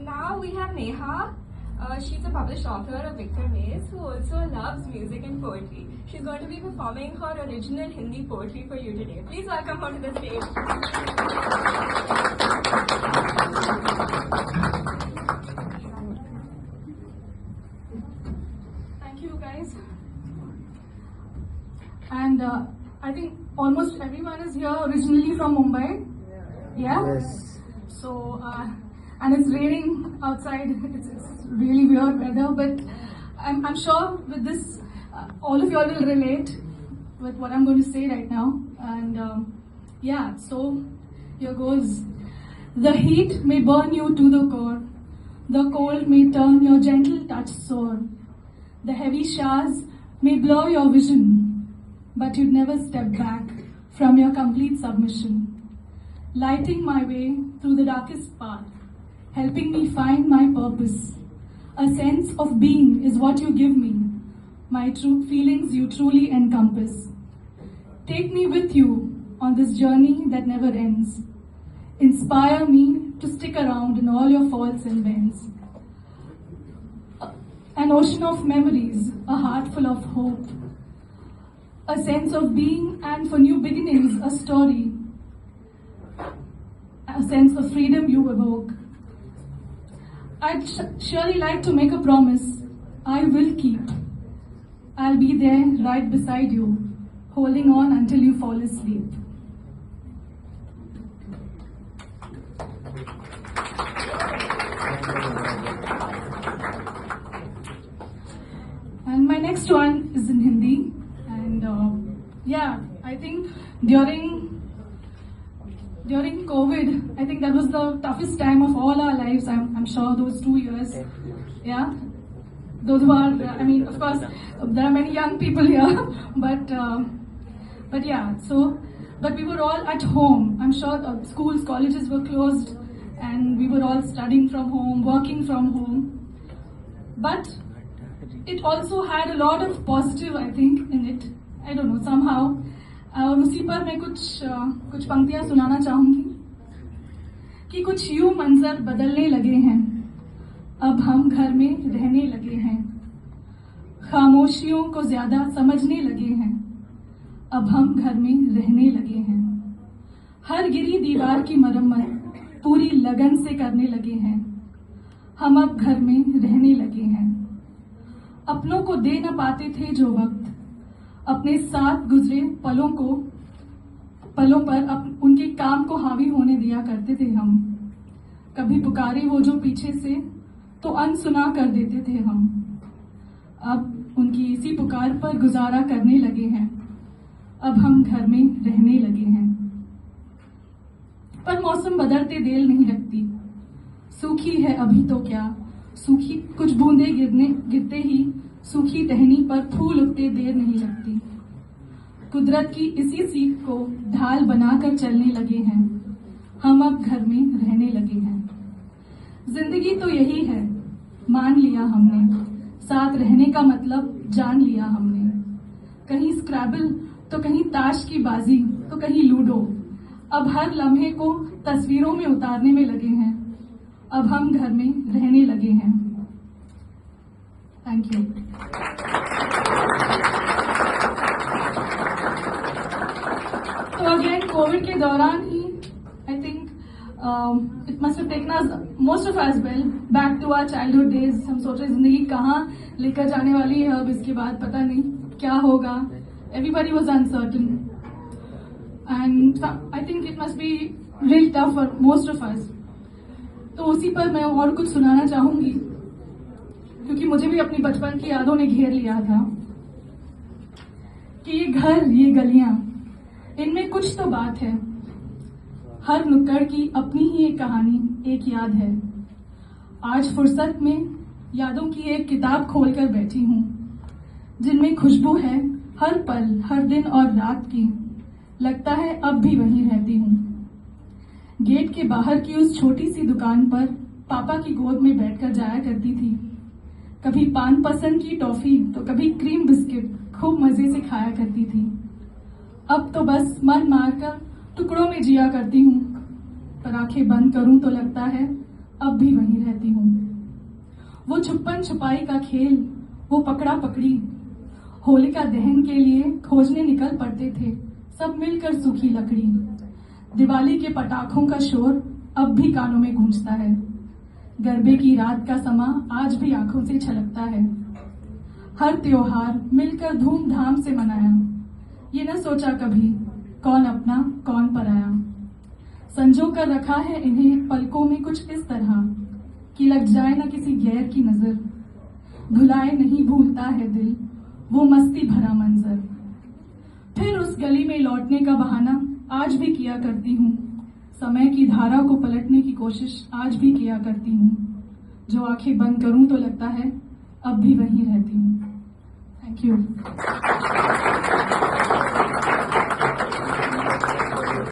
Now we have Neha. She's a published author of Victor Mays who also loves music and poetry. She's going to be performing her original Hindi poetry for you today. Please welcome her to the stage. Thank you guys. And I think almost everyone is here originally from Mumbai. Yeah? Yes. So, and it's raining outside. It's really weird weather, but I'm sure with this, all of you all will relate with what I'm going to say right now. And yeah, so here goes. The heat may burn you to the core. The cold may turn your gentle touch sore. The heavy showers may blur your vision, but you'd never step back from your complete submission. Lighting my way through the darkest path, helping me find my purpose. A sense of being is what you give me, my true feelings you truly encompass. Take me with you on this journey that never ends. Inspire me to stick around in all your faults and bends. An ocean of memories, a heart full of hope. A sense of being and for new beginnings, a story. A sense of freedom you evoke. I'd surely like to make a promise I will keep. I'll be there right beside you, holding on until you fall asleep. And my next one is in Hindi. And yeah, I think during COVID, I think that was the toughest time of all our lives. I'm sure those 2 years. Yeah. Those who are, I mean, of course, there are many young people here, but yeah. So, but we were all at home. I'm sure schools, colleges were closed, and we were all studying from home, working from home. But it also had a lot of positive, I think, in it. I don't know, somehow. और उसी पर मैं कुछ पंक्तियां सुनाना चाहूंगी कि कुछ यूं मंजर बदलने लगे हैं, अब हम घर में रहने लगे हैं, खामोशियों को ज्यादा समझने लगे हैं, अब हम घर में रहने लगे हैं, हर गिरी दीवार की मरम्मत पूरी लगन से करने लगे हैं, हम अब घर में रहने लगे हैं, अपनों को दे न पाते थे जो वक्त, अपने साथ गुजरे पलों पर उनके काम को हावी होने दिया करते थे हम, कभी पुकारे वो जो पीछे से तो अनसुना कर देते थे हम, अब उनकी इसी पुकार पर गुजारा करने लगे हैं, अब हम घर में रहने लगे हैं। पर मौसम बदलते देर नहीं लगती, सूखी है अभी तो क्या, सूखी कुछ बूंदे गिरते ही सूखी टहनी पर फूल उगते देर नहीं लगती, कुदरत की इसी सीख को ढाल बनाकर चलने लगे हैं, हम अब घर में रहने लगे हैं। जिंदगी तो यही है, मान लिया हमने, साथ रहने का मतलब जान लिया हमने, कहीं स्क्रैबल तो कहीं ताश की बाजी तो कहीं लूडो, अब हर लम्हे को तस्वीरों में उतारने में लगे हैं, अब हम घर में रहने लगे हैं। Thank you. तो अगेन कोविड के दौरान ही I think it must have taken us most of us well back to our childhood days. हम सोच रहे जिंदगी कहाँ लेकर जाने वाली है, अब इसके बाद पता नहीं क्या होगा। Everybody was uncertain and I think it must be really tough for most of अस। तो उसी पर मैं और कुछ सुनाना चाहूंगी क्योंकि मुझे भी अपनी बचपन की यादों ने घेर लिया था कि ये घर, ये गलियां, इनमें कुछ तो बात है, हर नुक्कड़ की अपनी ही एक कहानी, एक याद है। आज फुर्सत में यादों की एक किताब खोलकर बैठी हूँ, जिनमें खुशबू है हर पल, हर दिन और रात की, लगता है अब भी वहीं रहती हूँ। गेट के बाहर की उस छोटी सी दुकान पर पापा की गोद में बैठकर जाया करती थी, कभी पान पसंद की टॉफी तो कभी क्रीम बिस्किट खूब मजे से खाया करती थी। अब तो बस मन मारकर टुकड़ों में जिया करती हूँ, पर आंखें बंद करूं तो लगता है अब भी वहीं रहती हूँ। वो छुपन छुपाई का खेल, वो पकड़ा पकड़ी, होलिका दहन के लिए खोजने निकल पड़ते थे सब मिलकर सूखी लकड़ी। दिवाली के पटाखों का शोर अब भी कानों में गूंजता है। गरबे की रात का समा आज भी आंखों से छलकता है। हर त्योहार मिलकर धूमधाम से मनाया, ये न सोचा कभी कौन अपना कौन पराया। संजो कर रखा है इन्हें पलकों में कुछ इस तरह कि लग जाए न किसी गैर की नजर। भुलाए नहीं भूलता है दिल वो मस्ती भरा मंजर। फिर उस गली में लौटने का बहाना आज भी किया करती हूँ। समय की धारा को पलटने की कोशिश आज भी किया करती हूँ। जो आंखें बंद करूं तो लगता है अब भी वहीं रहती हूँ। Thank you.